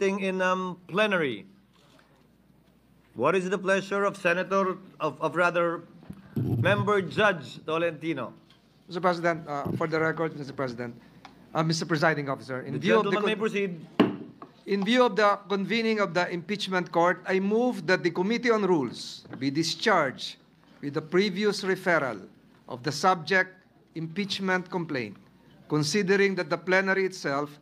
sitting in plenary. What is the pleasure of Member Judge Tolentino? Mr. President, for the record, Mr. President, Mr. Presiding Officer, The gentleman may proceed. in view of the convening of the impeachment court, I move that the Committee on Rules be discharged with the previous referral of the subject impeachment complaint, considering that the plenary itself,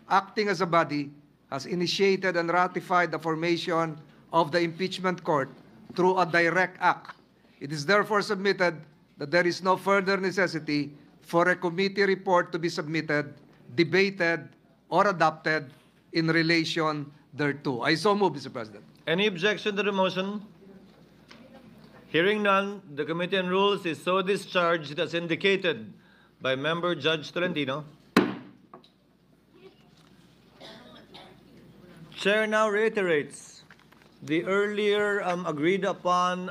acting as a body, has initiated and ratified the formation of the impeachment court through a direct act. It is therefore submitted that there is no further necessity for a committee report to be submitted, debated, or adopted in relation thereto. I so move, Mr. President. Any objection to the motion? Hearing none, the Committee on Rules is so discharged as indicated by Member Judge Tolentino. Chair now reiterates the earlier agreed upon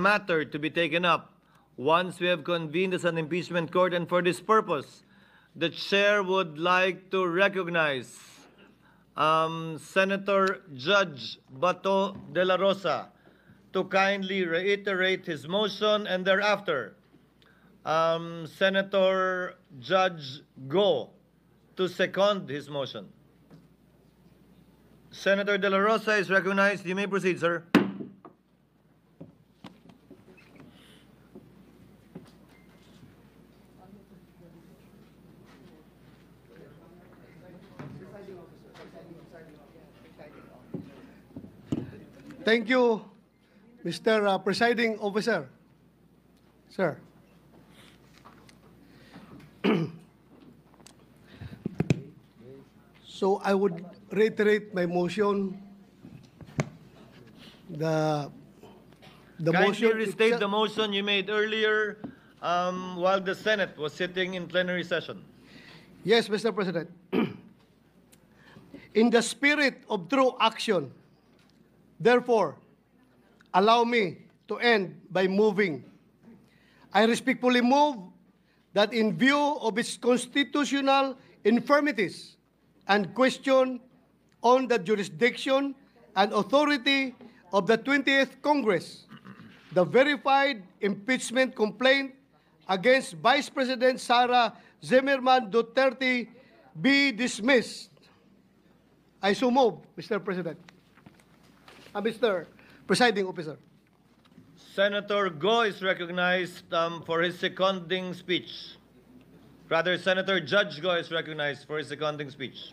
matter to be taken up once we have convened as an impeachment court, and for this purpose, the Chair would like to recognize Senator Judge Bato de la Rosa to kindly reiterate his motion, and thereafter, Senator Judge Go to second his motion. Senator de la Rosa is recognized. You may proceed, sir. Thank you, Mr. Presiding Officer. Sir. So I would reiterate my motion. The Kindly motion restate the motion you made earlier while the Senate was sitting in plenary session. Yes, Mr. President. In the spirit of true action, therefore, allow me to end by moving. I respectfully move that in view of its constitutional infirmities and question on the jurisdiction and authority of the 20th Congress, the verified impeachment complaint against Vice President Sara Zimmerman Duterte be dismissed. I so move, Mr. President. Mr. Presiding Officer. Senator Go is recognized for his seconding speech. Rather, Senator Judge Go is recognized for his seconding speech.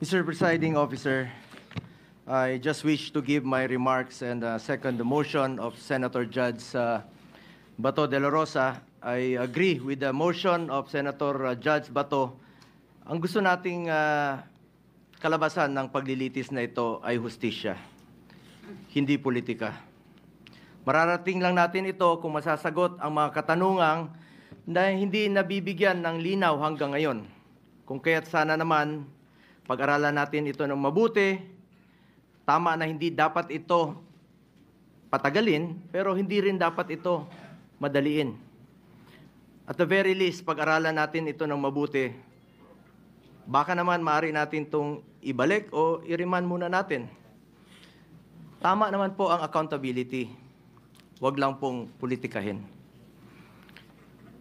Mr. Presiding Officer, I just wish to give my remarks and second the motion of Senator Judge Bato de la Rosa. I agree with the motion of Senator Judge Bato. Ang gusto nating kalabasan ng paglilitis na ito ay hustisya, hindi politika. Mararating lang natin ito kung masasagot ang mga katanungang na hindi nabibigyan ng linaw hanggang ngayon. Kung kaya't sana naman, pag-aralan natin ito ng mabuti. Tama na hindi dapat ito patagalin, pero hindi rin dapat ito madaliin. At the very least, pag-aralan natin ito ng mabuti. Baka naman maaari natin itong ibalik o i-remand muna natin. Tama naman po ang accountability. Huwag lang pong politikahin.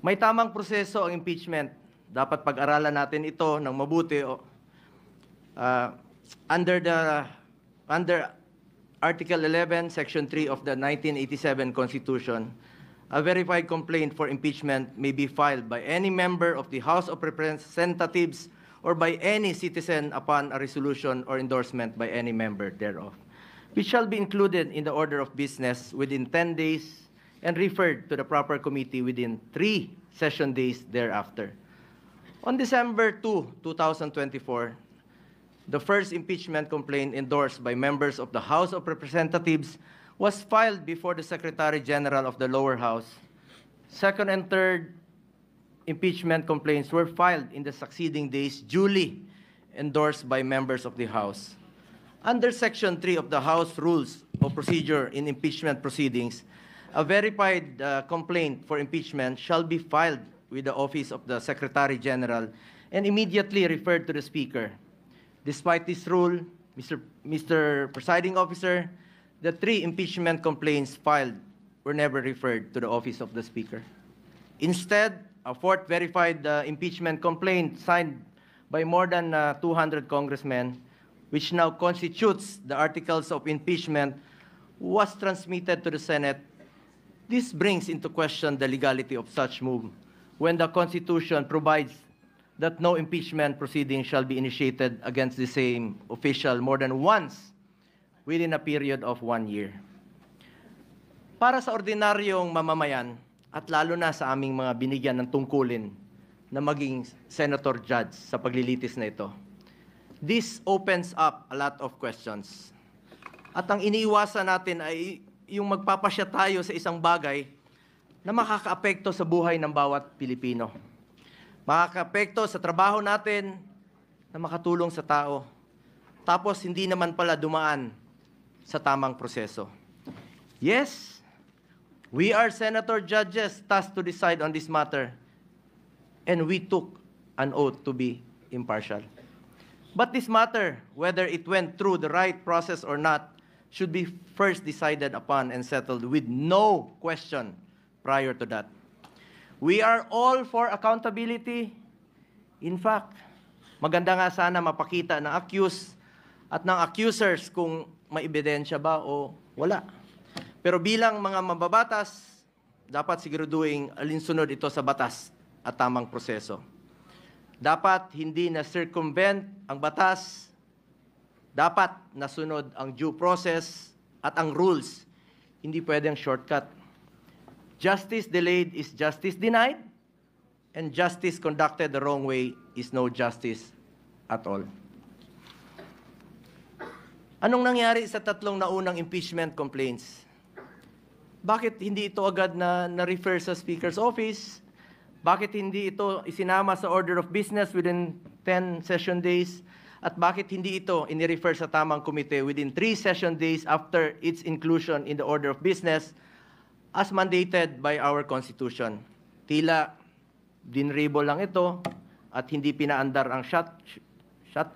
May tamang proseso ang impeachment. Dapat pag-aralan natin ito ng mabuti. Under Article 11, Section 3 of the 1987 Constitution, a verified complaint for impeachment may be filed by any member of the House of Representatives or by any citizen upon a resolution or endorsement by any member thereof, which shall be included in the order of business within 10 days and referred to the proper committee within 3 session days thereafter. On December 2, 2024, the first impeachment complaint endorsed by members of the House of Representatives was filed before the Secretary General of the lower house. Second and third impeachment complaints were filed in the succeeding days, duly endorsed by members of the House. Under Section 3 of the House Rules of Procedure in Impeachment Proceedings, a verified complaint for impeachment shall be filed with the Office of the Secretary General and immediately referred to the Speaker. Despite this rule, Mr. Presiding Officer, the 3 impeachment complaints filed were never referred to the office of the Speaker. Instead, a 4th verified impeachment complaint signed by more than 200 congressmen, which now constitutes the articles of impeachment, was transmitted to the Senate. This brings into question the legality of such move when the Constitution provides that no impeachment proceeding shall be initiated against the same official more than once within a period of 1 year. Para sa ordinaryong mamamayan, at lalo na sa aming mga binigyan ng tungkulin na maging senator judge sa paglilitis na ito, this opens up a lot of questions. At ang iniiwasan natin ay yung magpapasya tayo sa isang bagay na makakaapekto sa buhay ng bawat Pilipino. Makakaapekto sa trabaho natin na makatulong sa tao. Tapos hindi naman pala dumaan sa tamang proseso. Yes, we are senator judges tasked to decide on this matter, and we took an oath to be impartial. But this matter, whether it went through the right process or not, should be first decided upon and settled with no question prior to that. We are all for accountability. In fact, maganda nga sana mapakita ng accused at ng accusers kung may ebidensya ba o wala. Pero bilang mga mababatas, dapat siguraduhin alinsunod ito sa batas at tamang proseso. Dapat hindi na circumvent ang batas, dapat nasunod ang due process at ang rules. Hindi pwedeng shortcut. Justice delayed is justice denied, and justice conducted the wrong way is no justice at all. Anong nangyari sa 3 naunang impeachment complaints? Bakit hindi ito agad na-refer sa Speaker's office? Bakit hindi ito isinama sa order of business within 10 session days? At bakit hindi ito inirefer sa tamang komite within 3 session days after its inclusion in the order of business as mandated by our Constitution? Tila dinrable lang ito at hindi pinaandar ang shot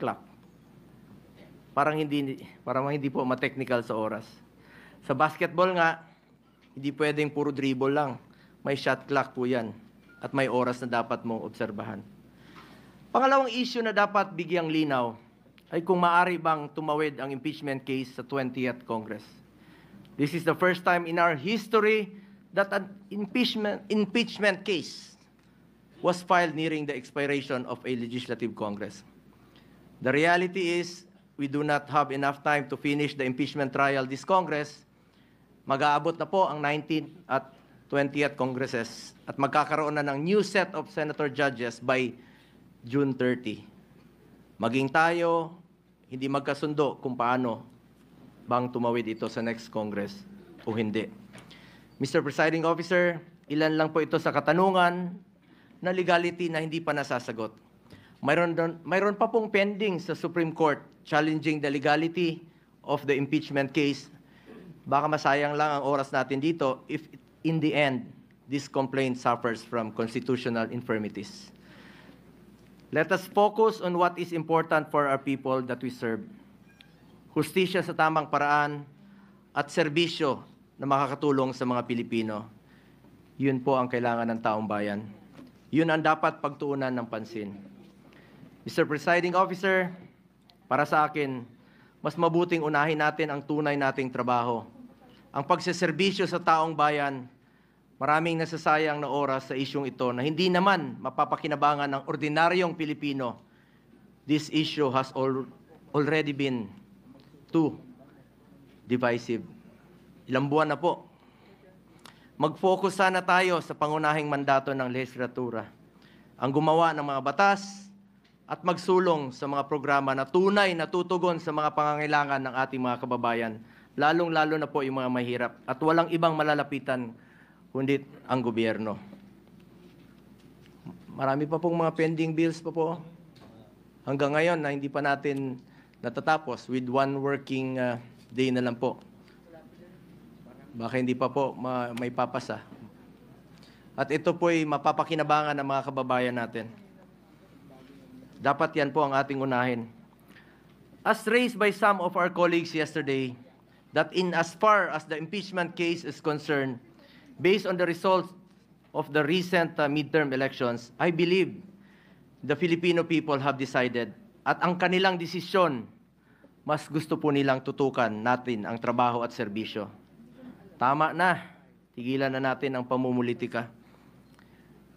clock. Parang hindi po ma-technical sa oras. Sa basketball nga, hindi pwedeng puro dribble lang. May shot clock po yan. At may oras na dapat mong obserbahan. Pangalawang issue na dapat bigyang linaw ay kung maaari bang tumawid ang impeachment case sa 20th Congress. This is the first time in our history that an impeachment case was filed nearing the expiration of a legislative Congress. The reality is, we do not have enough time to finish the impeachment trial this Congress. Mag-aabot na po ang 19th at 20th Congresses at magkakaroon na ng new set of senator judges by June 30. Maging tayo, hindi magkasundo kung paano bang tumawid ito sa next Congress o hindi. Mr. Presiding Officer, ilan lang po ito sa katanungan na legality na hindi pa nasasagot. Mayroon pa pong pending sa Supreme Court challenging the legality of the impeachment case. Baka masayang lang ang oras natin dito if in the end, this complaint suffers from constitutional infirmities. Let us focus on what is important for our people that we serve. Hustisya sa tamang paraan at serbisyo na makakatulong sa mga Pilipino. Yun po ang kailangan ng taong bayan. Yun ang dapat pagtuunan ng pansin. Mr. Presiding Officer, para sa akin, mas mabuting unahin natin ang tunay nating trabaho. Ang pagseserbisyo sa taong bayan, maraming nasasayang na oras sa isyong ito na hindi naman mapapakinabangan ng ordinaryong Pilipino. This issue has already been too divisive. Ilang buwan na po. Mag-focus sana tayo sa pangunahing mandato ng lehislatura. Ang gumawa ng mga batas at magsulong sa mga programa na tunay na tutugon sa mga pangangailangan ng ating mga kababayan, lalong-lalo na po yung mga mahirap at walang ibang malalapitan kundi ang gobyerno. Marami pa pong mga pending bills pa po hanggang ngayon na hindi pa natin natatapos with one working day na lang po. Baka hindi pa po may papasa. At ito po'y mapapakinabangan ng mga kababayan natin. Dapat yan po ang ating unahin. As raised by some of our colleagues yesterday, that in as far as the impeachment case is concerned, based on the results of the recent midterm elections, I believe the Filipino people have decided at ang kanilang desisyon, mas gusto po nilang tutukan natin ang trabaho at serbisyo. Tama na, tigilan na natin ang pamumulitika.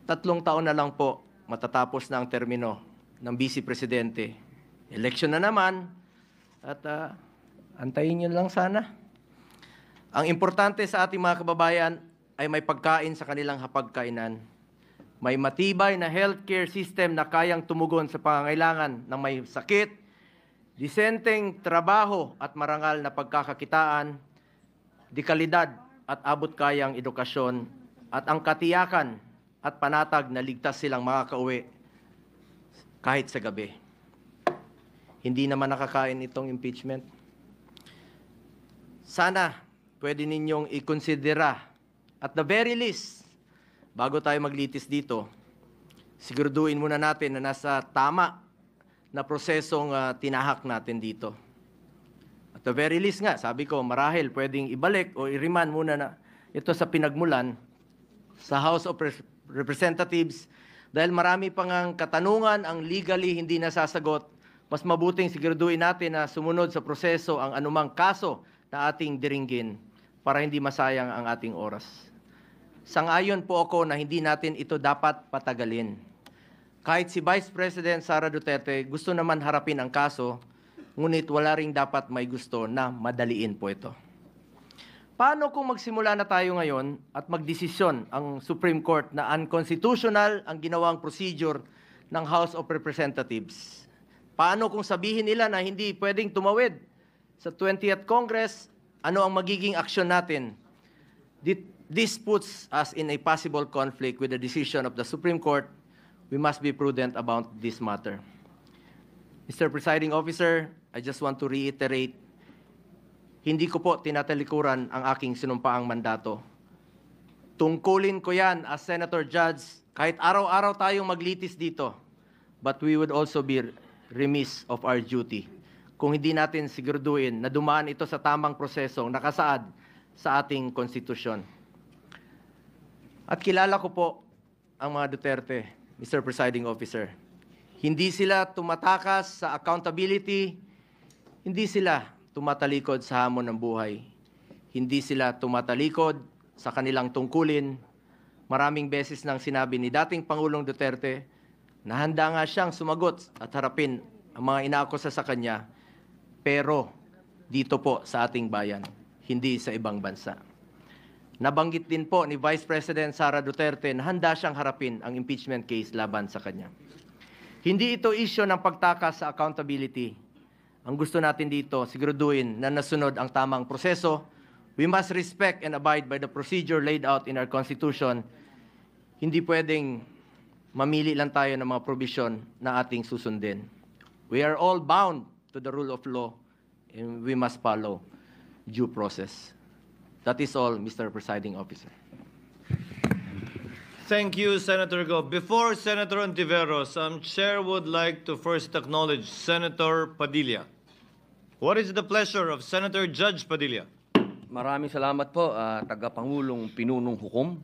3 taon na lang po, matatapos na ang termino ng Vice Presidente. Election na naman, at antayin nyo lang sana. Ang importante sa ating mga kababayan ay may pagkain sa kanilang hapagkainan. May matibay na healthcare system na kayang tumugon sa pangangailangan ng may sakit, disenteng trabaho at marangal na pagkakakitaan, dekalidad at abot-kayang edukasyon, at ang katiyakan at panatag na ligtas silang makakauwi kahit sa gabi. Hindi naman nakakain itong impeachment. Sana pwede ninyong ikonsidera at the very least, bago tayo maglitis dito, siguraduhin muna natin na nasa tama na prosesong tinahak natin dito. At the very least nga, sabi ko, marahil pwedeng ibalik o i-remand muna na ito sa pinagmulan sa House of Representatives dahil marami pang ang katanungan ang legally hindi nasasagot. Mas mabuting siguraduhin natin na sumunod sa proseso ang anumang kaso na ating diringgin para hindi masayang ang ating oras. Sang-ayon po ako na hindi natin ito dapat patagalin. Kahit si Vice President Sara Duterte gusto naman harapin ang kaso, ngunit wala ring dapat may gusto na madaliin po ito. Paano kung magsimula na tayo ngayon at magdesisyon ang Supreme Court na unconstitutional ang ginawang procedure ng House of Representatives? Paano kung sabihin nila na hindi pwedeng tumawid sa 20th Congress? Ano ang magiging aksyon natin? This puts us in a possible conflict with the decision of the Supreme Court. We must be prudent about this matter. Mr. Presiding Officer, I just want to reiterate, hindi ko po tinatalikuran ang aking sinumpaang mandato. Tungkulin ko yan as Senator Judge, kahit araw-araw tayong maglitis dito. But we would also be remiss of our duty kung hindi natin siguraduhin na dumaan ito sa tamang prosesong nakasaad sa ating konstitusyon. At kilala ko po ang mga Duterte, Mr. Presiding Officer. Hindi sila tumatakas sa accountability, hindi sila tumatalikod sa hamon ng buhay, hindi sila tumatalikod sa kanilang tungkulin. Maraming beses nang sinabi ni dating Pangulong Duterte na handa nga siyang sumagot at harapin ang mga inaakusa sa kanya, pero dito po sa ating bayan, hindi sa ibang bansa. Nabanggit din po ni Vice President Sara Duterte na handa siyang harapin ang impeachment case laban sa kanya. Hindi ito issue ng pagtakas sa accountability. Ang gusto natin dito, siguraduhin na nasunod ang tamang proseso. We must respect and abide by the procedure laid out in our Constitution. Hindi pwedeng mamili lang tayo ng mga provision na ating susundin. We are all bound to the rule of law and we must follow due process. That is all, Mr. Presiding Officer. Thank you, Senator Go. Before Senator Ontiveros, Chair would like to first acknowledge Senator Padilla. What is the pleasure of Senator Judge Padilla? Maraming salamat po, Tagapangulong Pinunong Hukom.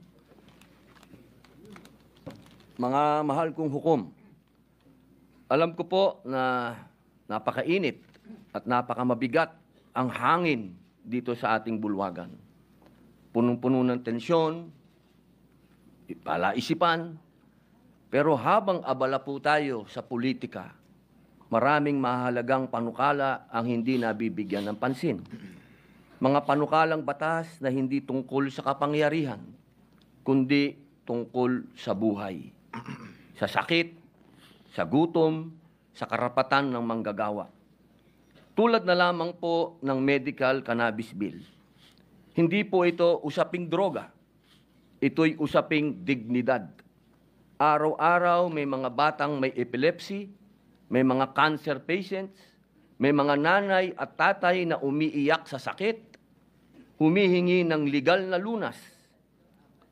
Mga mahal kong hukom, alam ko po na napakainit at napakamabigat ang hangin dito sa ating bulwagan. Punong-puno ng tensyon, palaisipan, pero habang abala po tayo sa politika, maraming mahalagang panukala ang hindi nabibigyan ng pansin. Mga panukalang batas na hindi tungkol sa kapangyarihan, kundi tungkol sa buhay, sa sakit, sa gutom, sa karapatan ng manggagawa. Tulad na lamang po ng medical cannabis bill. Hindi po ito usaping droga. Ito'y usaping dignidad. Araw-araw may mga batang may epilepsy, may mga cancer patients, may mga nanay at tatay na umiiyak sa sakit, humihingi ng legal na lunas.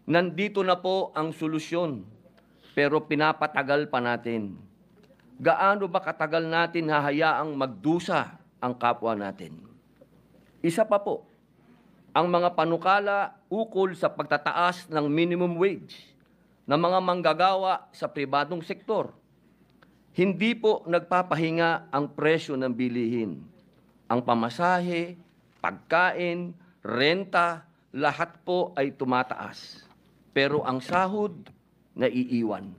Nandito na po ang solusyon, pero pinapatagal pa natin. gaano ba katagal natin hahayaang magdusa ang kapwa natin? Isa pa po, ang mga panukala ukol sa pagtataas ng minimum wage ng mga manggagawa sa pribadong sektor. Hindi po nagpapahinga ang presyo ng bilihin. Ang pamasahe, pagkain, renta, lahat po ay tumataas. Pero ang sahod, naiiwan.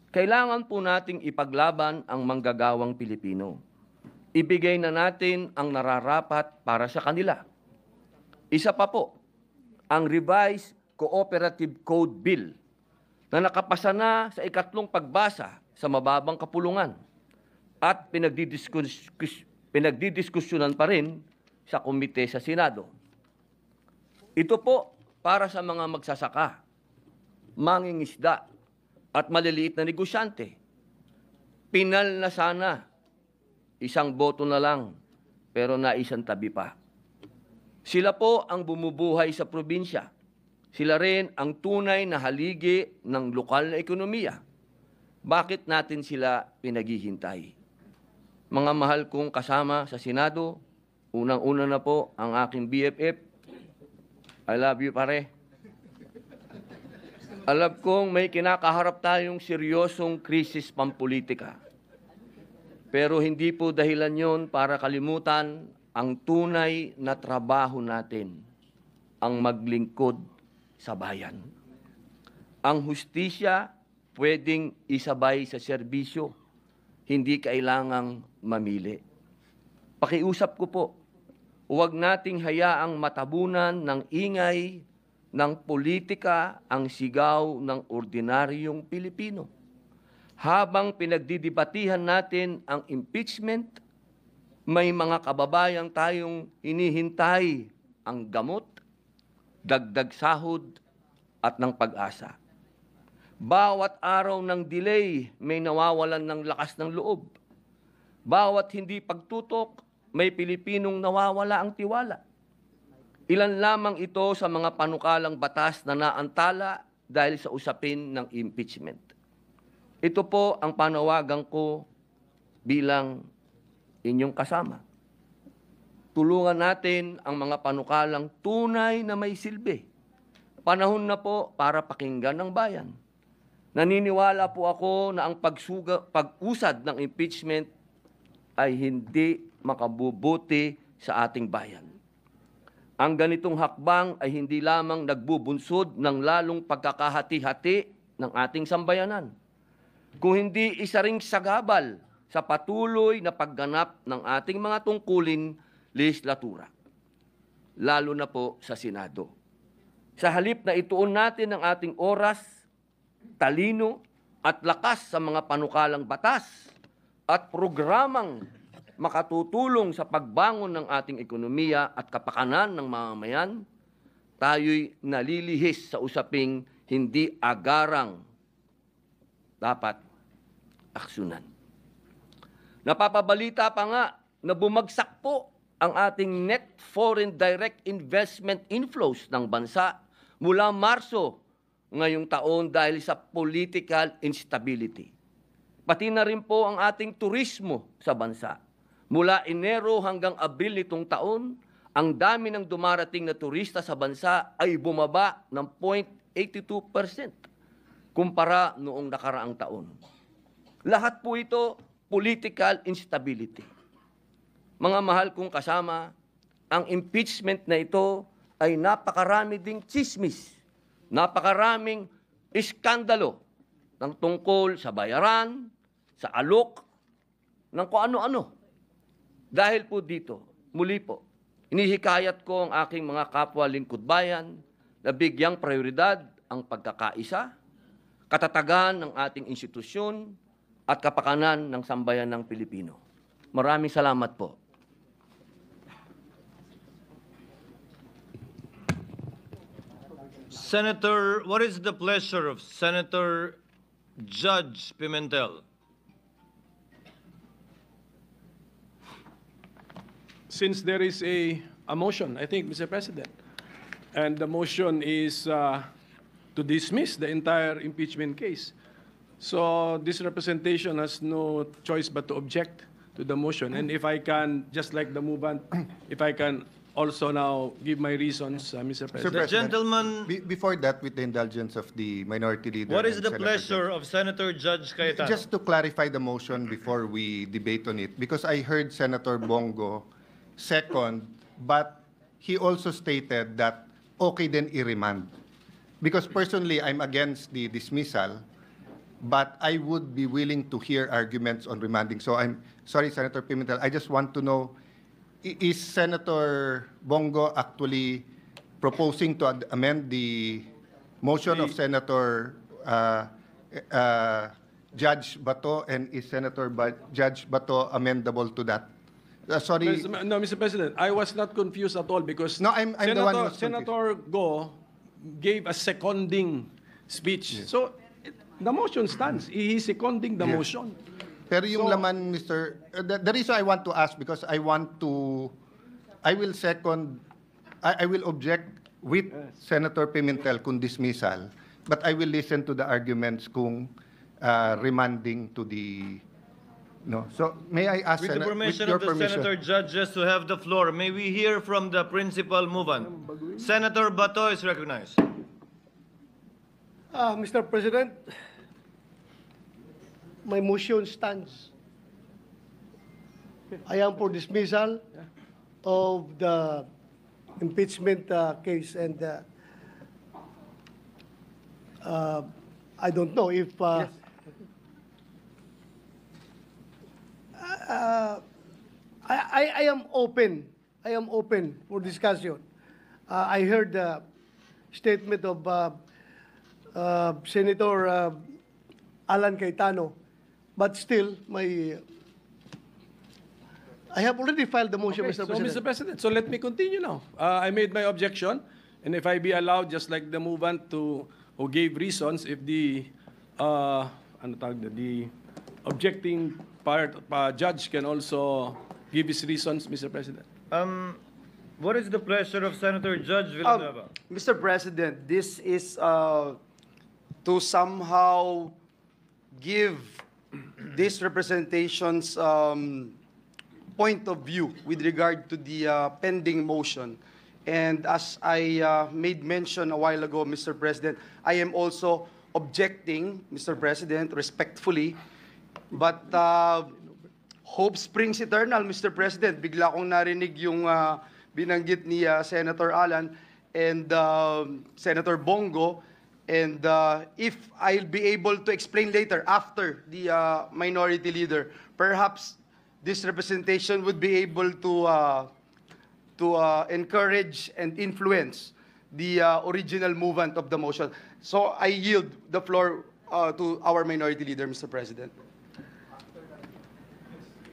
Kailangan po nating ipaglaban ang manggagawang Pilipino. Ibigay na natin ang nararapat para sa kanila. Isa pa po, ang Revised Cooperative Code Bill na nakapasa na sa ikatlong pagbasa sa mababang kapulungan at pinagdidiskusyonan pa rin sa komite sa Senado. Ito po para sa mga magsasaka, mangingisda at maliliit na negosyante. Pinal na sana, isang boto na lang, pero naisang tabi pa. Sila po ang bumubuhay sa probinsya. Sila rin ang tunay na haligi ng lokal na ekonomiya. Bakit natin sila pinaghihintay? Mga mahal kong kasama sa Senado, unang-una na po ang aking BFF. I love you, pare. Alam kong may kinakaharap tayong seryosong krisis pampolitika. Pero hindi po dahilan yon para kalimutan ang tunay na trabaho natin, ang maglingkod sa bayan. Ang hustisya pwedeng isabay sa serbisyo, hindi kailangang mamili. Pakiusap ko po, huwag nating hayaang matabunan ng ingay ng politika ang sigaw ng ordinaryong Pilipino. Habang pinagdidibatihan natin ang impeachment, may mga kababayang tayong hinihintay ang gamot, dagdag sahod at ng pag-asa. Bawat araw ng delay may nawawalan ng lakas ng loob. Bawat hindi pagtutok, may Pilipinong nawawala ang tiwala. Ilan lamang ito sa mga panukalang batas na naantala dahil sa usapin ng impeachment. Ito po ang panawagan ko bilang inyong kasama. Tulungan natin ang mga panukalang tunay na may silbi. Panahon na po para pakinggan ng bayan. Naniniwala po ako na ang pag-usad ng impeachment ay hindi makabubuti sa ating bayan. Ang ganitong hakbang ay hindi lamang nagbubunsod ng lalong pagkakahati-hati ng ating sambayanan, kung hindi isa ring sagabal sa patuloy na pagganap ng ating mga tungkulin legislatura, lalo na po sa Senado. Sa halip na ituon natin ang ating oras, talino at lakas sa mga panukalang batas at programang makatutulong sa pagbangon ng ating ekonomiya at kapakanan ng mamamayan, tayo'y nalilihis sa usaping hindi agarang dapat aksyonan. Napapabalita pa nga na bumagsak po ang ating net foreign direct investment inflows ng bansa mula Marso ngayong taon dahil sa political instability. Pati na rin po ang ating turismo sa bansa. Mula Enero hanggang Abril nitong taon, ang dami ng dumarating na turista sa bansa ay bumaba ng 0.82% kumpara noong nakaraang taon. Lahat po ito political instability. Mga mahal kong kasama, ang impeachment na ito ay napakarami ding tsismis, napakaraming iskandalo ng tungkol sa bayaran, sa alok, ng kung ano-ano. Dahil po dito, muli po, inihikayat ko ang aking mga kapwa lingkod bayan na bigyang prioridad ang pagkakaisa, katatagan ng ating institusyon, at kapakanan ng sambayan ng Pilipino. Maraming salamat po. Senator, what is the pleasure of Senator Judge Pimentel? Since there is a motion, I think, Mr. President, and the motion is to dismiss the entire impeachment case. So this representation has no choice but to object to the motion. And if I can, just like the movement, if I can also now give my reasons, Mr. President. The President, gentleman, Before that, with the indulgence of the minority leader. what is and the Senator pleasure of Senator Judge Cayetano? Just to clarify the motion before we debate on it, because I heard Senator Bongo second, but he also stated that okay then i-remand. Because personally, I'm against the dismissal, but I would be willing to hear arguments on remanding. So I'm sorry, Senator Pimentel, I just want to know, is Senator Bongo actually proposing to amend the motion of Senator Judge Bato, and is Judge Bato amendable to that? Sorry. No, Mr. President, I was not confused at all because No, I'm the one who was confused. Senator Go gave a seconding speech. So the motion stands. He is seconding the motion. Pero yung So- laman, Mr. The reason I want to ask, because I will object with Senator Pimentel kung dismissal, but I will listen to the arguments kung remanding to the, no. So may I ask, With the permission your of the Senator Judges to have the floor, may we hear from the principal movement? Senator Bato is recognized. Mr. President, my motion stands. I am for dismissal of the impeachment case, and I don't know if I am open. I am open for discussion. I heard the statement of Senator Alan Cayetano, but still, I have already filed the motion, Okay, Mr. so, President. Mr. President, so let me continue now. I made my objection, and if I be allowed, just like the movement who gave reasons, if the the objecting judge can also give his reasons, Mr. President. What is the pleasure of Senator Judge Villanueva? Mr. President, this is to somehow give this representation's point of view with regard to the pending motion. And as I made mention a while ago, Mr. President, I am also objecting, Mr. President, respectfully. But hope springs eternal, Mr. President. Bigla kong narinig yung binanggit ni Senator Alan and Senator Bongo. And if I'll be able to explain later after the minority leader, perhaps this representation would be able to encourage and influence the original movement of the motion. So I yield the floor to our minority leader, Mr. President.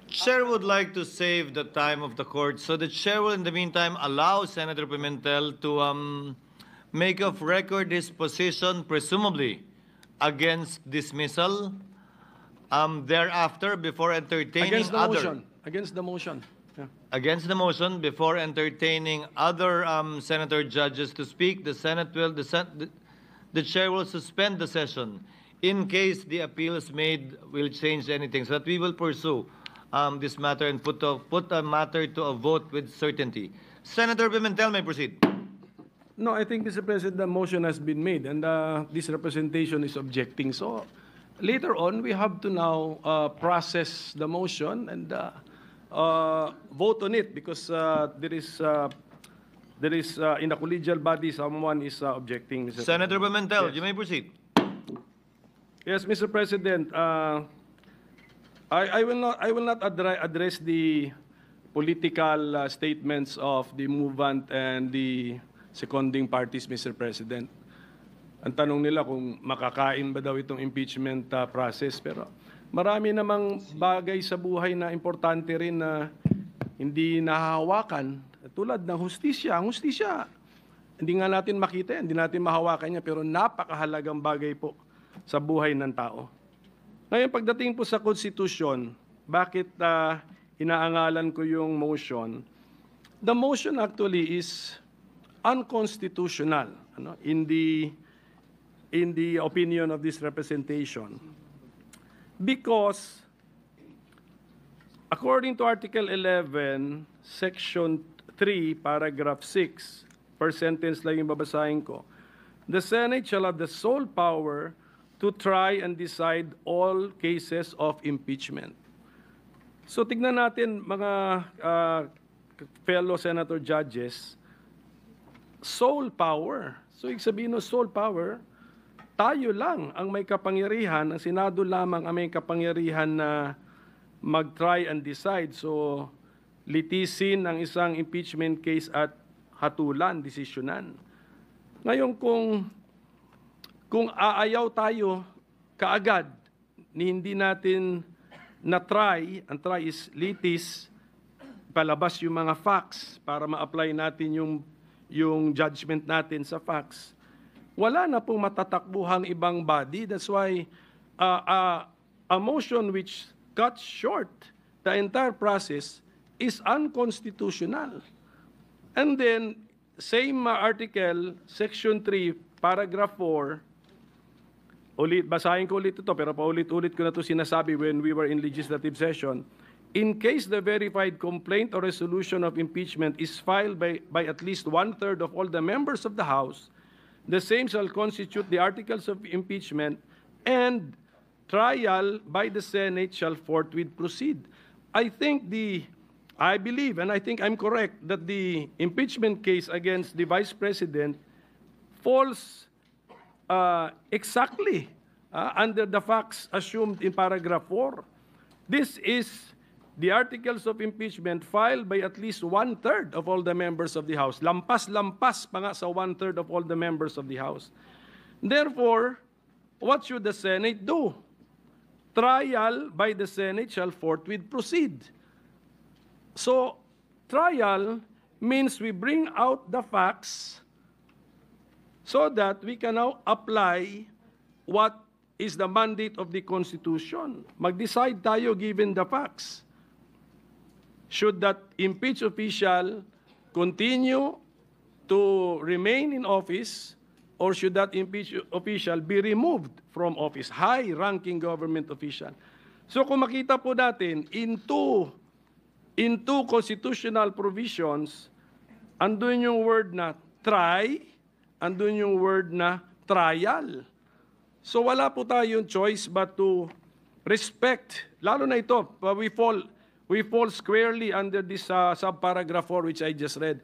Chair would like to save the time of the court, so the chair will in the meantime allow Senator Pimentel to make of record his position, presumably against dismissal, thereafter before entertaining Against the other... motion. Against the motion. Yeah. Against the motion, before entertaining other senator judges to speak, the chair will suspend the session in case the appeals made will change anything, so that we will pursue this matter and put a matter to a vote with certainty. Senator Pimentel may proceed. No, I think, Mr. President, the motion has been made, and this representation is objecting. So later on, we have to now process the motion and vote on it, because there is in the collegial body someone is objecting. Mr. Senator Pimentel, Yes. you may proceed. Yes, Mr. President. I will not address the political statements of the movement and the seconding parties, Mr. President. Ang tanong nila kung makakain ba daw itong impeachment process. Pero marami namang bagay sa buhay na importante rin na hindi nahahawakan. Tulad ng hustisya. Ang hustisya, hindi nga natin makita, hindi natin mahawakan niya, pero napakahalagang bagay po sa buhay ng tao. Ngayon, pagdating po sa Constitution, bakit inaangalan ko yung motion? The motion actually is unconstitutional, in the opinion of this representation. Because according to Article 11, Section 3, Paragraph 6, per sentence lang yung babasahin ko, the Senate shall have the sole power to try and decide all cases of impeachment. So tignan natin mga fellow senator judges, sole power. So ibig sabihin ng sole power, tayo lang ang may kapangyarihan, ang Senado lamang ang may kapangyarihan na mag-try and decide. So litisin ang isang impeachment case at hatulan, desisyonan. Ngayon kung aayaw tayo kaagad ni hindi natin na-try, ang try is litis, palabas yung mga facts para ma-apply natin yung judgment natin sa facts, wala na pong matatakbuhang ibang body. That's why a motion which cuts short the entire process is unconstitutional. And then, same article, Section 3, Paragraph 4, basahin ko ulit ito, pero paulit-ulit ko na ito sinasabi when we were in legislative session. In case the verified complaint or resolution of impeachment is filed by at least 1/3 of all the members of the House, the same shall constitute the articles of impeachment, and trial by the Senate shall forthwith proceed. I believe, and I think I'm correct, that the impeachment case against the Vice President falls exactly under the facts assumed in Paragraph 4. This is the articles of impeachment filed by at least 1/3 of all the members of the House. Lampas-lampas pa nga sa 1/3 of all the members of the House. Therefore, what should the Senate do? Trial by the Senate shall forthwith proceed. So, trial means we bring out the facts so that we can now apply what is the mandate of the Constitution. Mag-decide tayo given the facts. Should that impeached official continue to remain in office, or should that impeached official be removed from office? High-ranking government official. So kung makita po natin, in two constitutional provisions, andun yung word na try, andun yung word na trial. So wala po tayong choice but to respect, lalo na ito, we fall squarely under this subparagraph 4 which I just read.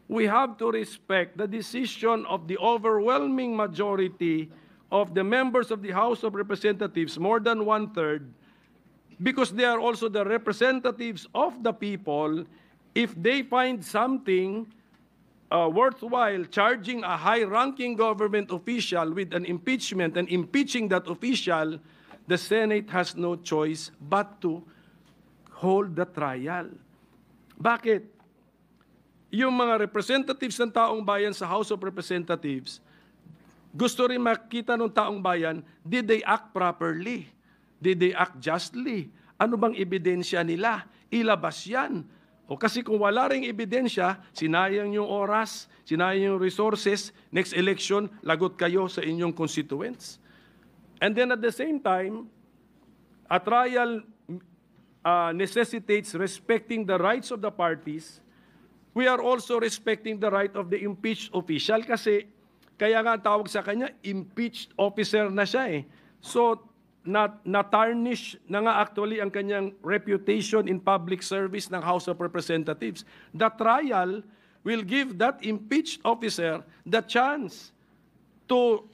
We have to respect the decision of the overwhelming majority of the members of the House of Representatives, more than 1/3, because they are also the representatives of the people. If they find something worthwhile charging a high-ranking government official with an impeachment and impeaching that official, the Senate has no choice but to hold the trial. Bakit? Yung mga representatives ng taong bayan sa House of Representatives, gusto rin makita ng taong bayan, did they act properly? Did they act justly? Ano bang ebidensya nila? Ilabas yan. O kasi kung wala ring ebidensya, sinayang yung oras, sinayang yung resources, next election, lagot kayo sa inyong constituents. And then at the same time, a trial necessitates respecting the rights of the parties. We are also respecting the right of the impeached official kasi kaya nga tawag sa kanya, impeached officer na siya eh. So, na-tarnish na nga actually ang kanyang reputation in public service ng House of Representatives. The trial will give that impeached officer the chance to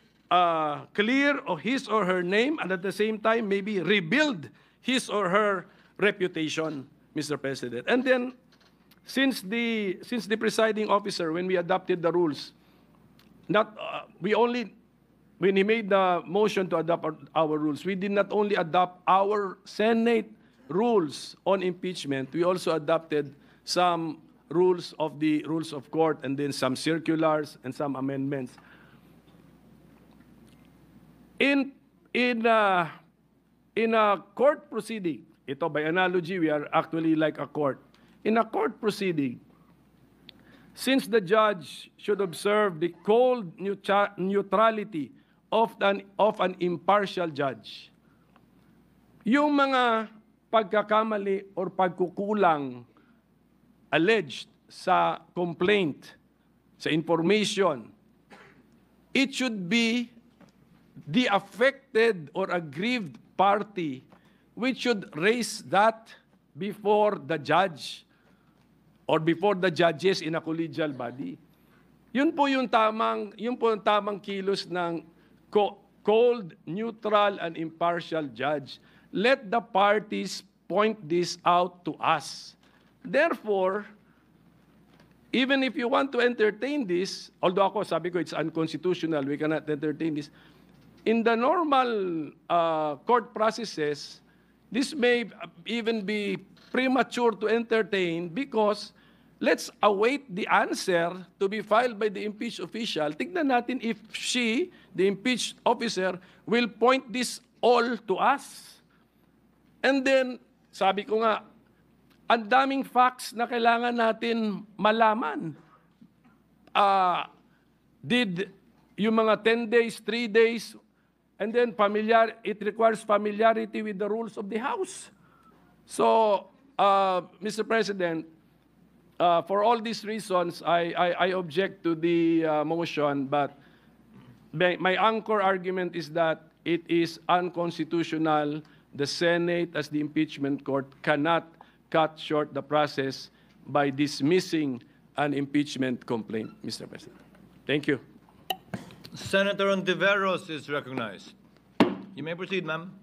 clear his or her name and at the same time maybe rebuild his or her reputation, Mr. President. And then, since the presiding officer, when we adopted the rules, when he made the motion to adopt our rules, we did not only adopt our Senate rules on impeachment, we also adopted some rules of the rules of court and then some circulars and some amendments. In a court proceeding, ito by analogy, we are actually like a court. In a court proceeding, since the judge should observe the cold neutrality of an impartial judge, yung mga pagkakamali or pagkukulang alleged sa complaint, sa information, it should be the affected or aggrieved party which should raise that before the judge or before the judges in a collegial body. Yun po yung tamang kilos ng cold, neutral, and impartial judge. Let the parties point this out to us. Therefore, even if you want to entertain this, although ako sabi ko it's unconstitutional, we cannot entertain this, in the normal court processes, this may even be premature to entertain because let's await the answer to be filed by the impeached official. Tignan natin if she, the impeached officer, will point this all to us. And then, sabi ko nga, ang daming facts na kailangan natin malaman. Did yung mga 10 days, 3 days, and then it requires familiarity with the rules of the House. So, Mr. President, for all these reasons, I object to the motion, but my anchor argument is that it is unconstitutional. The Senate, as the impeachment court, cannot cut short the process by dismissing an impeachment complaint, Mr. President. Thank you. Senator Ontiveros is recognized. You may proceed, ma'am.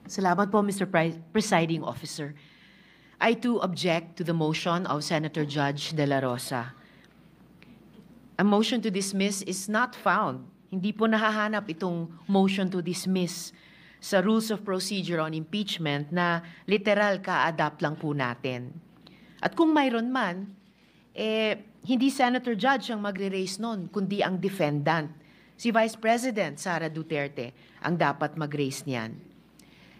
Salamat po, Mr. Presiding Officer. I too object to the motion of Senator Judge De La Rosa. A motion to dismiss is not found. Hindi po nahahanap itong motion to dismiss sa Rules of Procedure on Impeachment na literal ka-adapt lang po natin. At kung mayroon man, hindi Senator Judge ang magre-raise nun, kundi ang defendant. Si Vice President Sara Duterte ang dapat mag-raise niyan.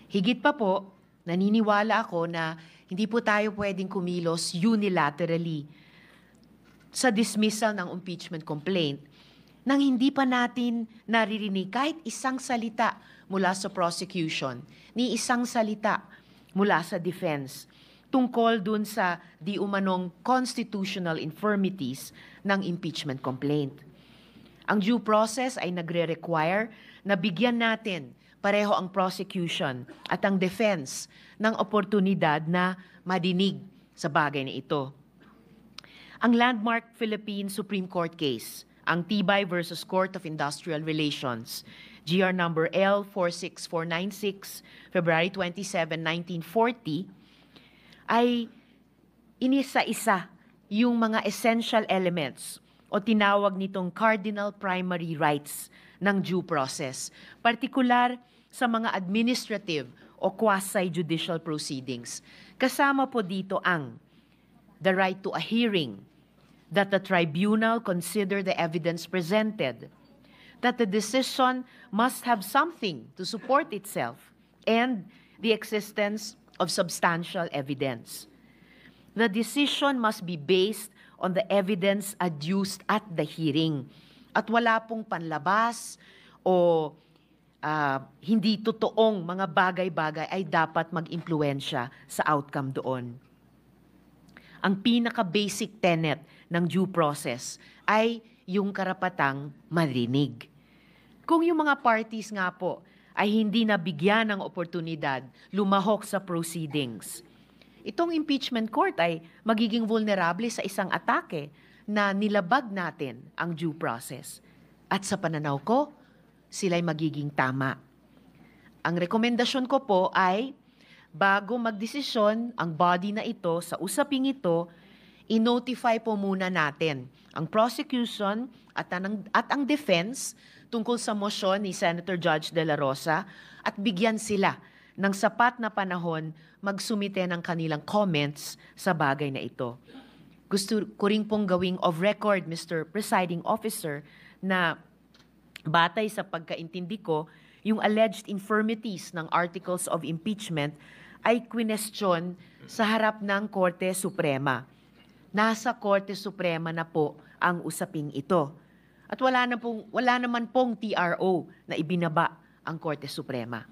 Higit pa po, naniniwala ako na hindi po tayo pwedeng kumilos unilaterally sa dismissal ng impeachment complaint nang hindi pa natin naririnig kahit isang salita mula sa prosecution, ni isang salita mula sa defense tungkol dun sa di umanong constitutional infirmities ng impeachment complaint. Ang due process ay nagre-require na bigyan natin pareho ang prosecution at ang defense ng oportunidad na madinig sa bagay na ito. Ang landmark Philippine Supreme Court case, ang Tibay versus Court of Industrial Relations, GR number L46496, February 27, 1940, ay inisa-isa yung mga essential elements o tinawag nitong cardinal primary rights ng due process, partikular sa mga administrative o quasi-judicial proceedings. Kasama po dito ang the right to a hearing, that the tribunal consider the evidence presented, that the decision must have something to support itself, and the existence of substantial evidence. The decision must be based on the evidence adduced at the hearing, at wala pong panlabas o hindi totoong mga bagay-bagay ay dapat mag-impluwensya sa outcome doon. Ang pinaka-basic tenet ng due process ay yung karapatang marinig. Kung yung mga parties nga po ay hindi nabigyan ng oportunidad lumahok sa proceedings, itong impeachment court ay magiging vulnerable sa isang atake na nilabag natin ang due process. At sa pananaw ko, sila'y magiging tama. Ang rekomendasyon ko po ay bago magdesisyon ang body na ito sa usaping ito, i-notify po muna natin ang prosecution at ang defense tungkol sa motion ni Senator Judge De La Rosa at bigyan sila ng sapat na panahon magsumite ng kanilang comments sa bagay na ito. Gusto ko rin pong gawing of record, Mr. Presiding Officer, na batay sa pagkaintindi ko, yung alleged infirmities ng articles of impeachment ay kwinestyon sa harap ng Korte Suprema. Nasa Korte Suprema na po ang usaping ito. at wala naman pong TRO na ibinaba ang Korte Suprema.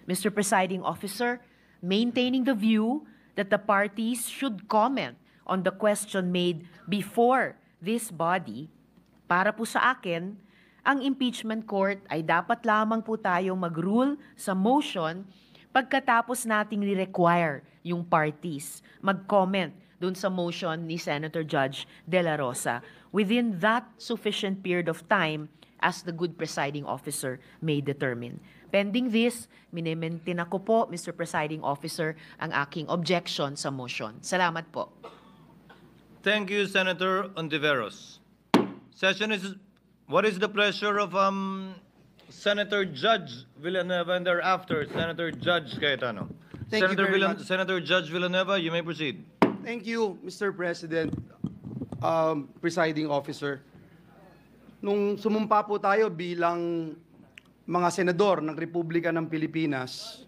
Mr. Presiding Officer, maintaining the view that the parties should comment on the question made before this body, para po sa akin, ang impeachment court ay dapat lamang po tayong mag-rule sa motion pagkatapos nating ni-require yung parties mag-comment dun sa motion ni Senator Judge De La Rosa within that sufficient period of time as the good presiding officer may determine. Pending this, minimaintain ako po, Mr. Presiding Officer, ang aking objection sa motion. Salamat po. Thank you, Senator Ontiveros. What is the pleasure of Senator Judge Villanueva and thereafter Senator Judge Cayetano? Thank you very much. Senator Judge Villanueva, you may proceed. Thank you, Mr. President, Presiding Officer. Nung sumumpa po tayo bilang mga senador ng Republika ng Pilipinas,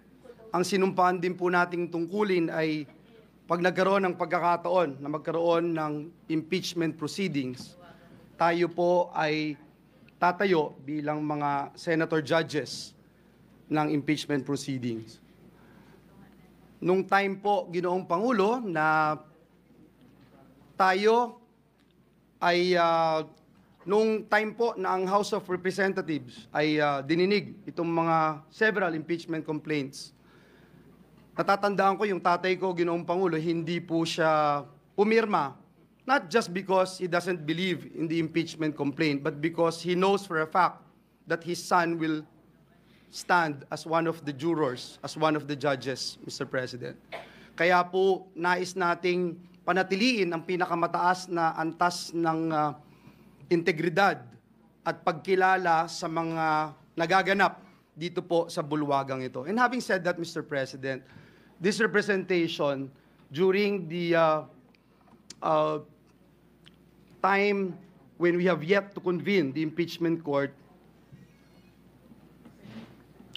ang sinumpaan din po nating tungkulin ay pag nagkaroon ng pagkakataon na magkaroon ng impeachment proceedings, tayo po ay tatayo bilang mga senator judges ng impeachment proceedings. Nung time po, Ginoong Pangulo, na tayo ay nung time po na ang House of Representatives ay dininig itong mga several impeachment complaints, natatandaan ko yung tatay ko, Ginoong Pangulo, hindi po siya pumirma, not just because he doesn't believe in the impeachment complaint, but because he knows for a fact that his son will stand as one of the jurors, as one of the judges, Mr. President. Kaya po, nais nating panatiliin ang pinakamataas na antas ng integridad at pagkilala sa mga nagaganap dito po sa bulwagang ito. And having said that, Mr. President, this representation during the time when we have yet to convene the impeachment court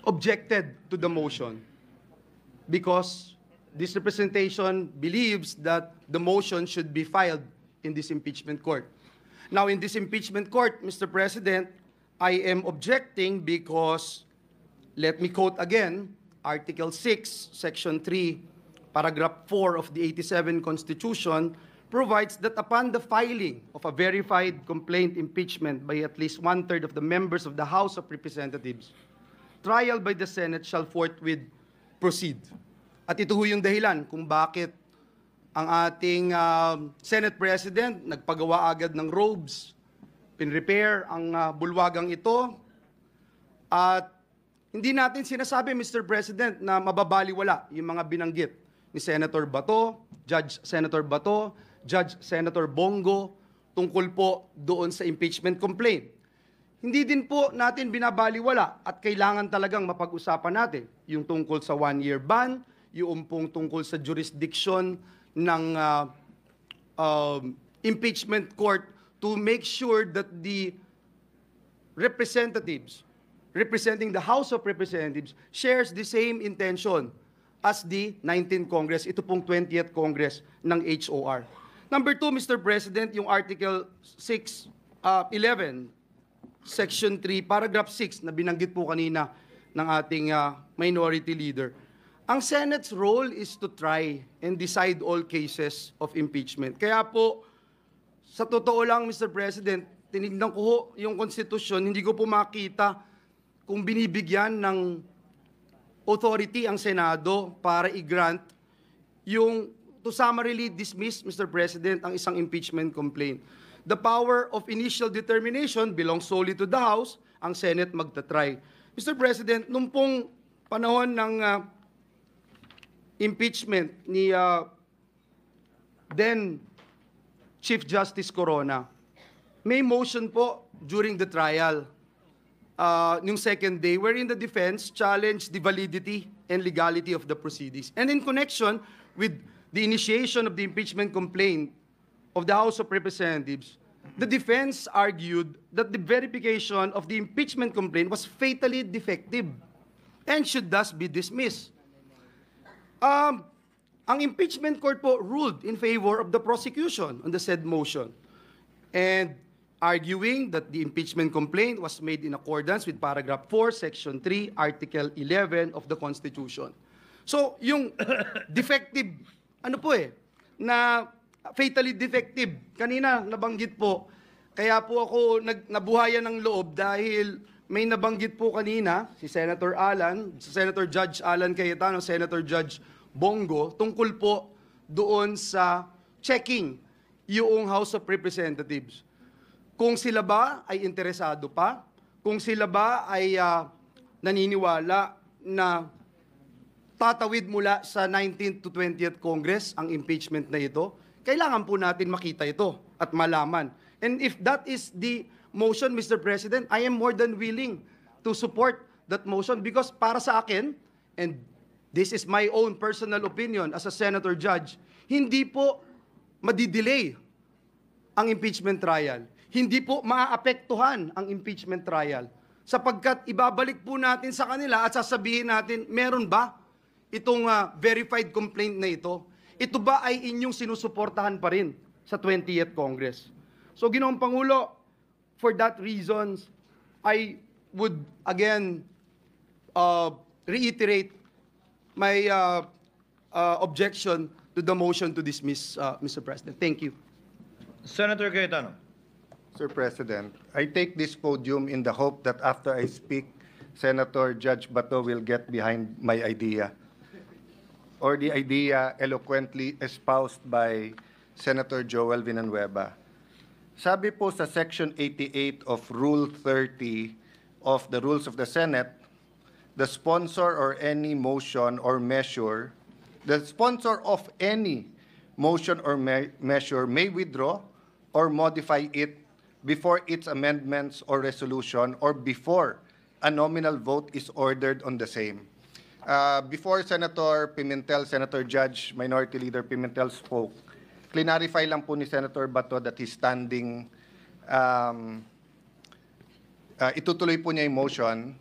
objected to the motion because this representation believes that the motion should be filed in this impeachment court. Now, in this impeachment court, Mr. President, I am objecting because, let me quote again, Article 6, Section 3, Paragraph 4 of the 87 Constitution provides that upon the filing of a verified complaint impeachment by at least one-third of the members of the House of Representatives, trial by the Senate shall forthwith proceed. At ito ho yung dahilan kung bakit ang ating Senate President nagpagawa agad ng robes, pinrepair ang bulwagang ito, at hindi natin sinasabi, Mr. President, na mababaliwala yung mga binanggit ni Senator Bato, Judge Senator Bato, Judge Senator Bongo, tungkol po doon sa impeachment complaint. Hindi din po natin binabaliwala at kailangan talagang mapag-usapan natin yung tungkol sa one-year ban, yung pong tungkol sa jurisdiction ng impeachment court to make sure that the representatives representing the House of Representatives shares the same intention as the 19th Congress, ito pong 20th Congress ng HOR. Number 2, Mr. President, yung Article 11, Section 3, Paragraph 6 na binanggit po kanina ng ating minority leader. Ang Senate's role is to try and decide all cases of impeachment. Kaya po, sa totoo lang, Mr. President, tinignan ko ho yung Constitution, hindi ko po makita kung binibigyan ng authority ang Senado para i-grant yung to summarily dismiss, Mr. President, ang isang impeachment complaint. The power of initial determination belongs solely to the House, ang Senate magta-try. Mr. President, nung pong panahon ng impeachment ni then Chief Justice Corona, may motion po during the trial, yung second day, wherein the defense challenged the validity and legality of the proceedings. And in connection with the initiation of the impeachment complaint of the House of Representatives, the defense argued that the verification of the impeachment complaint was fatally defective and should thus be dismissed. Ang impeachment court po ruled in favor of the prosecution on the said motion. And arguing that the impeachment complaint was made in accordance with paragraph 4, section 3, article 11 of the Constitution. So, yung defective, na fatally defective, kanina nabanggit po, kaya po ako nabuhayan ng loob dahil may nabanggit po kanina si Senator Judge Alan Cayetano, Senator Judge Bongo, tungkol po doon sa checking yung House of Representatives. Kung sila ba ay interesado pa, kung sila ba ay naniniwala na tatawid mula sa 19th to 20th Congress ang impeachment na ito, kailangan po natin makita ito at malaman. And if that is the motion, Mr. President, I am more than willing to support that motion because para sa akin, and this is my own personal opinion as a Senator Judge, hindi po madidelay ang impeachment trial. Hindi po maaapektuhan ang impeachment trial sapagkat ibabalik po natin sa kanila at sasabihin natin, meron ba itong verified complaint na ito? Ito ba ay inyong sinusuportahan pa rin sa 20th Congress? So, Ginoong Pangulo, for that reasons, I would again reiterate my objection to the motion to dismiss, Mr. President. Thank you. Senator Cayetano. Sir President, I take this podium in the hope that after I speak, Senator Judge Bato will get behind my idea, or the idea eloquently espoused by Senator Joel Villanueva. Sabi po sa Section 88 of Rule 30 of the Rules of the Senate, the sponsor or any motion or measure, the sponsor of any motion or measure may withdraw or modify it before its amendments or resolution or before a nominal vote is ordered on the same. Before Senator Pimentel, Senator Judge, Minority Leader Pimentel spoke, clarify lang po ni Senator Bato that he's standing, itutuloy po niya yung motion,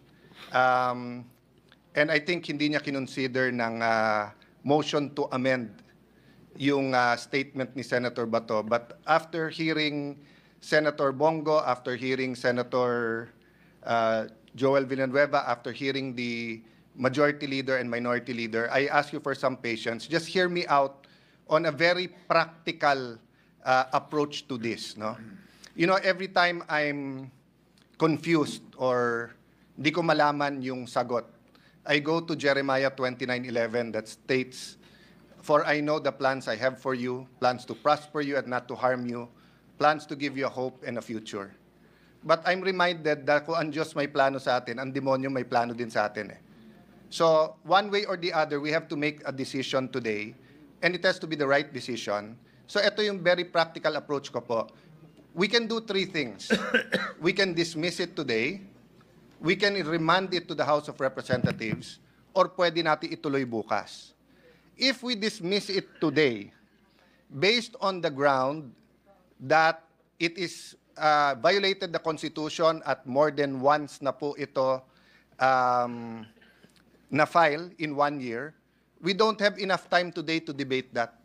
and I think hindi niya kinonsider ng motion to amend yung statement ni Senator Bato. But after hearing Senator Bongo, after hearing Senator Joel Villanueva, after hearing the Majority Leader and Minority Leader, I ask you for some patience. Just hear me out on a very practical approach to this. No? You know, every time I'm confused or di ko malaman yung sagot, I go to Jeremiah 29:11 that states, "For I know the plans I have for you, plans to prosper you and not to harm you, plans to give you a hope and a future." But I'm reminded that kung ang Diyos may plano sa atin, ang demonyo may plano din sa atin. So, one way or the other, we have to make a decision today, and it has to be the right decision. So, ito yung very practical approach ko po. We can do three things. We can dismiss it today, we can remand it to the House of Representatives, or pwede natin ituloy bukas. If we dismiss it today, based on the ground that it is violated the Constitution at more than once na po ito na-file in 1 year, we don't have enough time today to debate that.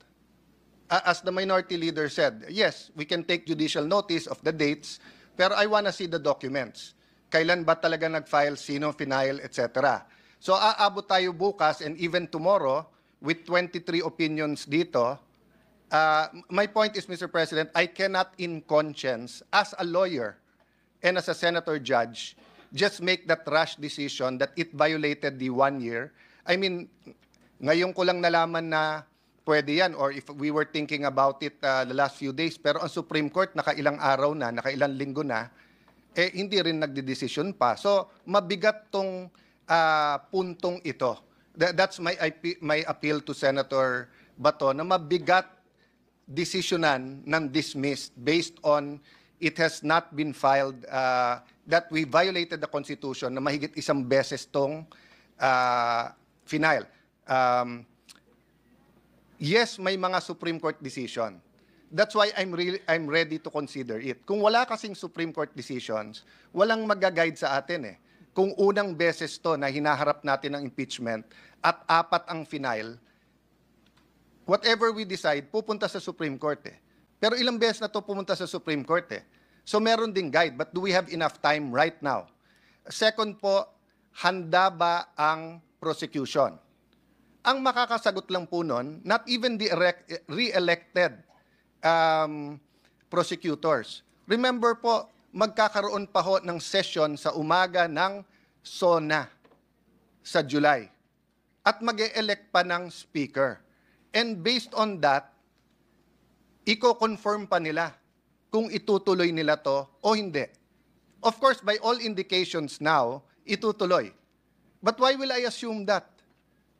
As the Minority Leader said, yes, we can take judicial notice of the dates, pero I wanna see the documents. Kailan ba talaga nag-file, sino final, etc. So aabot tayo bukas and even tomorrow with 23 opinions dito. My point is, Mr. President, I cannot in conscience, as a lawyer and as a senator judge, just make that rash decision that it violated the 1 year. I mean, ngayon ko lang nalaman na pwede yan, or if we were thinking about it the last few days, pero ang Supreme Court nakailang araw na, nakailang linggo na, hindi rin nagdedesisyon pa. So, mabigat tong puntong ito. That's my appeal to Senator Bato, na mabigat desisyonan ng dismissed based on it has not been filed, that we violated the Constitution na mahigit isang beses tong final. Yes, may mga Supreme Court decision. That's why I'm ready to consider it. Kung wala kasing Supreme Court decisions, walang mag-guide sa atin eh. Kung unang beses to na hinaharap natin ng impeachment at 4 ang final, whatever we decide, pupunta sa Supreme Court eh. Pero ilang beses na to pumunta sa Supreme Court eh. So meron ding guide, but do we have enough time right now? Second po, handa ba ang prosecution? Ang makakasagot lang po nun, not even the re-elected prosecutors. Remember po, magkakaroon pa ho ng session sa umaga ng SONA sa July. At mag-e-elect pa ng speaker. And based on that, i-confirm pa nila kung itutuloy nila to o hindi. Of course, by all indications now, itutuloy. But why will I assume that?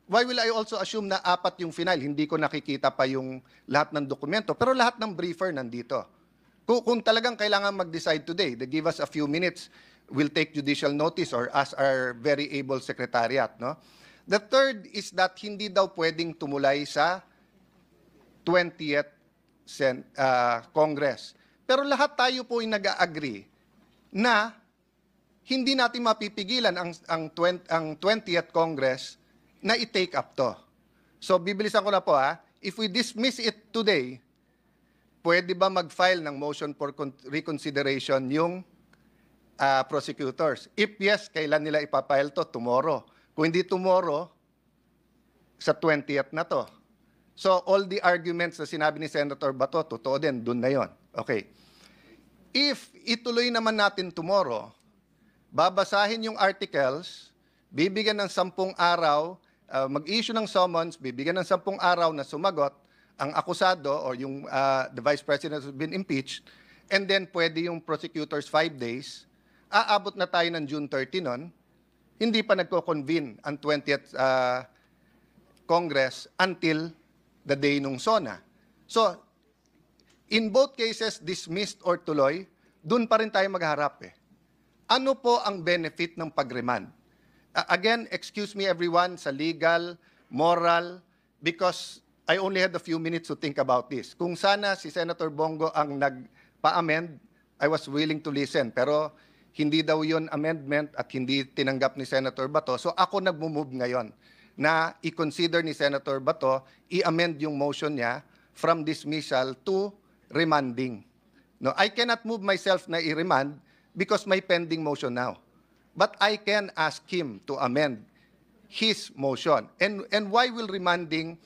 Why will I also assume na 4 yung final? Hindi ko nakikita pa yung lahat ng dokumento. Pero lahat ng briefer nandito. Kung talagang kailangan mag-decide today, they give us a few minutes, we'll take judicial notice or ask our very able secretariat. No? The third is that hindi daw pwedeng tumulay sa 20th Congress. Pero lahat tayo po ay nag-agree na hindi natin mapipigilan ang 20th Congress na i-take up to. So, bibilisan ko na po ha. If we dismiss it today, pwede ba mag-file ng motion for reconsideration yung prosecutors? If yes, kailan nila ipapile to? Tomorrow. Kung hindi tomorrow, sa 20th na to. So, all the arguments na sinabi ni Senator Bato, totoo din, dun na yon. Okay. If ituloy naman natin tomorrow, babasahin yung articles, bibigyan ng 10 araw, mag-issue ng summons, bibigyan ng 10 araw na sumagot ang akusado or yung the Vice President has been impeached, and then pwede yung prosecutors 5 days, aabot na tayo ng June 30 nun, hindi pa nagko-convene ang 20th Congress until the day nung SONA. So, in both cases, dismissed or tuloy, dun pa rin tayo magharap eh. Ano po ang benefit ng pag-remand? Again, excuse me everyone sa legal, moral, because I only had a few minutes to think about this. Kung sana si Senator Bongo ang nagpa-amend, I was willing to listen. Pero hindi daw yun amendment at hindi tinanggap ni Senator Bato. So ako nagmumove ngayon na i-consider ni Senator Bato, i-amend yung motion niya from dismissal to remanding. No, I cannot move myself na i-remand because may pending motion now. But I can ask him to amend his motion. And why will remanding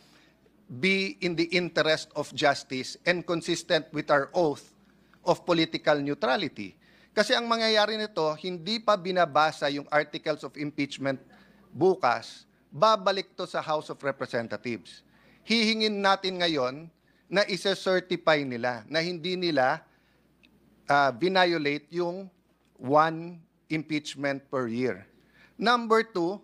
be in the interest of justice and consistent with our oath of political neutrality? Kasi ang mangyayari nito, hindi pa binabasa yung articles of impeachment bukas, babalik to sa House of Representatives. Hihingin natin ngayon na isa-certify nila na hindi nila violate yung 1 impeachment per year. Number 2,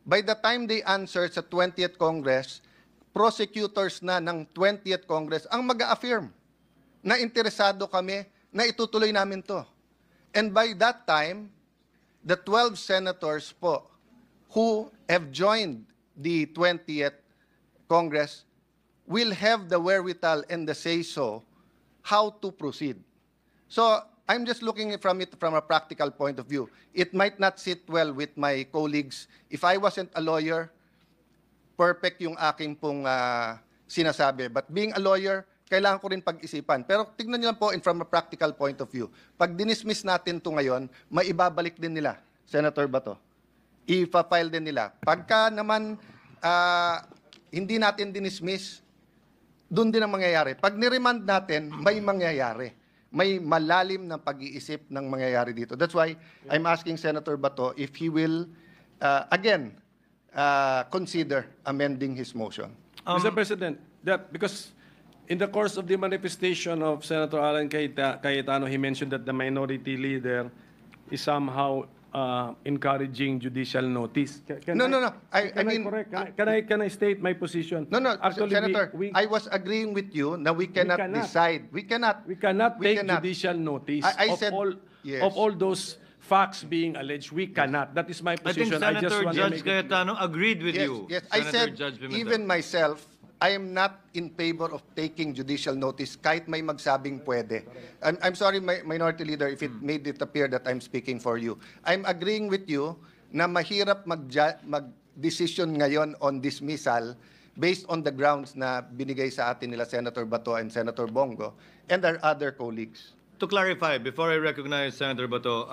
by the time they answer sa 20th Congress, prosecutors na ng 20th Congress ang mag-a-affirm na interesado kami na itutuloy namin to. And by that time, the 12 senators po who have joined the 20th Congress will have the wherewithal and the say-so how to proceed. So, I'm just looking from it from a practical point of view. It might not sit well with my colleagues. If I wasn't a lawyer, perfect yung aking pong sinasabi. But being a lawyer, kailangan ko rin pag-isipan. Pero tignan niyo lang po from a practical point of view. Pag dinismiss natin to ngayon, maibabalik din nila, Senator Bato. I-file din nila. Pagka naman hindi natin dinismiss, doon din ang mangyayari. Pag niremand natin, may mangyayari. May malalim na pag-iisip ng mangyayari dito. That's why I'm asking Senator Bato if he will, again, consider amending his motion. Mr. President, because in the course of the manifestation of Senator Alan Cayetano, he mentioned that the minority leader is somehow encouraging judicial notice. No. I mean, can I state my position? No, Actually, Senator, I was agreeing with you na we cannot decide. We cannot take judicial notice I said, yes. of all those facts being alleged. We cannot. That is my I think position. Senator just want to Judge make it clear. Cayetano agreed with Yes, you. yes. I Senator said, Judge Pimentel. even myself, I am not in favor of taking judicial notice kahit may magsabing pwede. I'm sorry, Minority Leader, if it made it appear that I'm speaking for you. I'm agreeing with you na mahirap mag-decision ngayon on dismissal based on the grounds na binigay sa atin nila Senator Bato and Senator Bongo and our other colleagues. to clarify, before I recognize Senator Bato,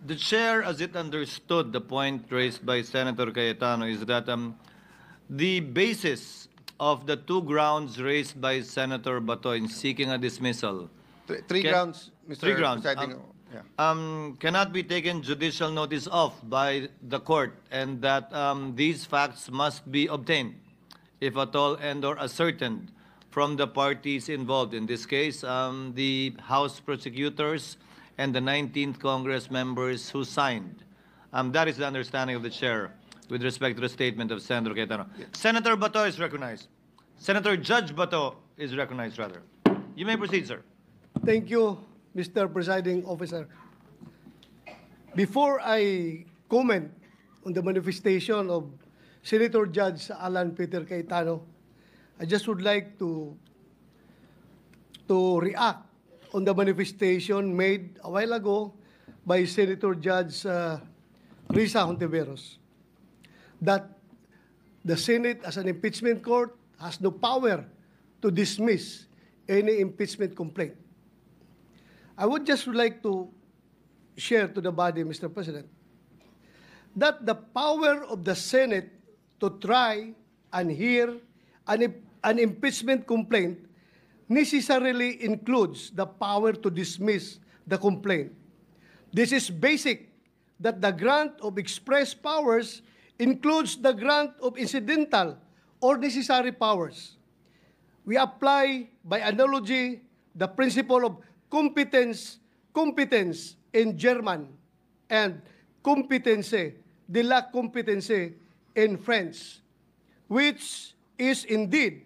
the chair, as it understood the point raised by Senator Cayetano, is that the basis of the two grounds raised by Senator Bato in seeking a dismissal Three Can- grounds, Mr. three grounds. Presiding. cannot be taken judicial notice of by the court, and that these facts must be obtained, if at all and or ascertained, from the parties involved. In this case, the House prosecutors and the 19th Congress members who signed. That is the understanding of the chair with respect to the statement of Senator Cayetano. Senator Bato is recognized. Senator Judge Bato is recognized, rather. You may proceed, sir. Thank you, Mr. Presiding Officer. Before I comment on the manifestation of Senator Judge Alan Peter Cayetano, I just would like to react on the manifestation made a while ago by Senator Judge Risa Hontiveros, that the Senate as an impeachment court has no power to dismiss any impeachment complaint. I would just like to share to the body, Mr. President, that the power of the Senate to try and hear an impeachment complaint necessarily includes the power to dismiss the complaint. This is basic, that the grant of express powers includes the grant of incidental or necessary powers. We apply, by analogy, the principle of competence in German and competence, de la competence in French, which is indeed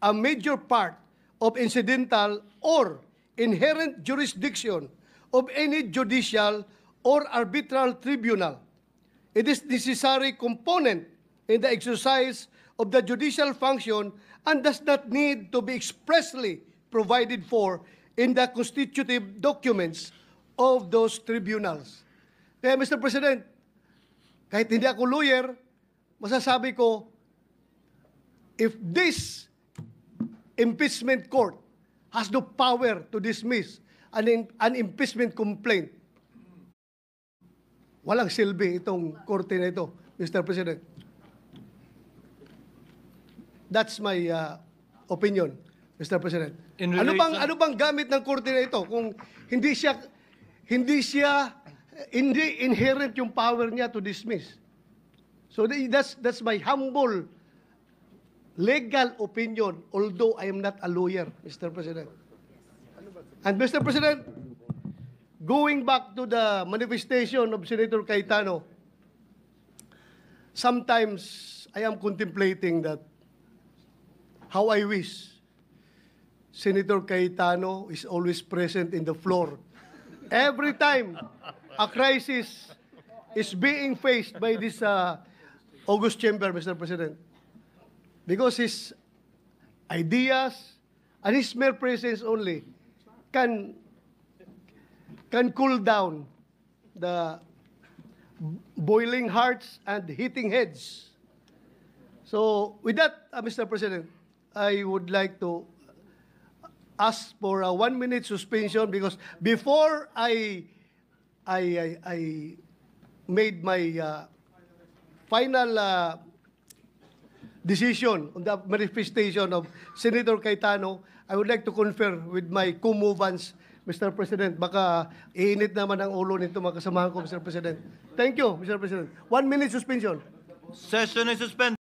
a major part of incidental or inherent jurisdiction of any judicial or arbitral tribunal. It is necessary component in the exercise of the judicial function and does not need to be expressly provided for in the constitutive documents of those tribunals. Kaya, Mr. President, kahit hindi ako lawyer, masasabi ko, if this impeachment court has no power to dismiss an impeachment complaint, walang silbi itong korte na ito, Mr. President. That's my opinion, Mr. President. Ano bang gamit ng korte na ito kung hindi inherent yung power niya to dismiss? So that's my humble legal opinion, although I am not a lawyer, Mr. President. And Mr. President, going back to the manifestation of Senator Cayetano, sometimes I am contemplating that how I wish Senator Cayetano is always present in the floor. Every time a crisis is being faced by this August chamber, Mr. President, because his ideas and his mere presence only can cool down the boiling hearts and heating heads. So with that, Mr. President, I would like to ask for a 1-minute suspension, because before I made my final decision on the manifestation of Senator Cayetano, I would like to confer with my co-movants, Mr. President. Baka iinit naman ang ulo nito mga kasamahan ko, Mr. President. Thank you, Mr. President. 1-minute suspension. Session is suspended.